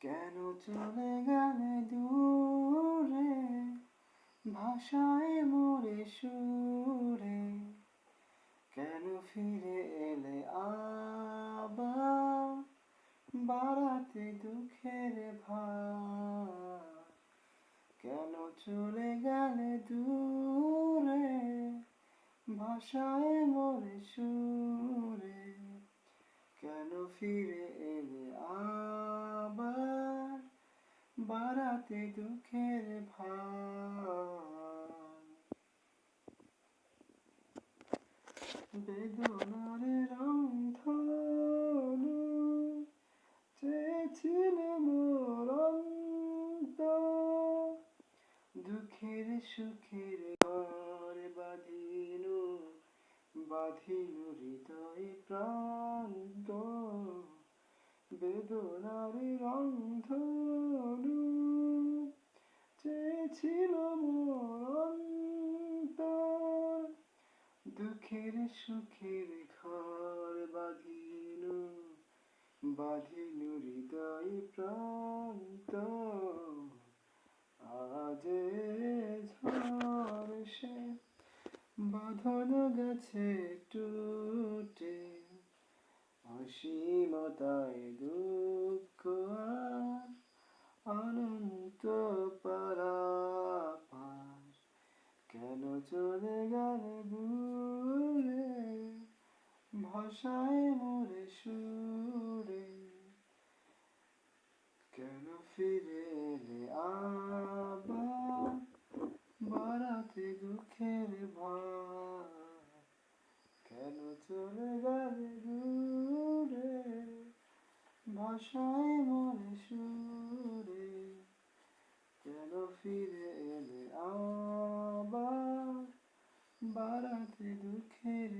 কেন চলে গেলে দূরে, ভাষায় মোরে সুরে, কেন ফিরে এলে আবার, বাড়াতে দুঃখের ভার। কেন চলে গেলে দূরে, ভাষায় মোরে সুরে, কেন ফিরে এলে আবার, বাড়াতে দুঃখের ভার। বেদনার রংধনু চেয়েছিলে মোর অন্তর, দুঃখের সুখের ঘর বাঁধিনু, বাঁধিনু হৃদয় প্রান্ত। বেদনার রংধনু চেয়েছিল মোর অন্তর, দুঃখের সুখের ঘর বাঁধিনু, বাঁধিনু হৃদয় প্রান্ত। আজ ঝড় সে বাঁধন গেছে টুটে, অসীমতায় দুঃখ আর অনন্ত পারাপার। কেন চলে গেলে দূরে, ভাষায় মোরে সুরে, কেন ফিরে এলে আবার, বাড়াতে দুঃখের ভার। কেন চলে গেলে দূরে, ভাষায় মোরে সুরে, কেন ফিরে এলে আবার, বাড়াতে দুঃখের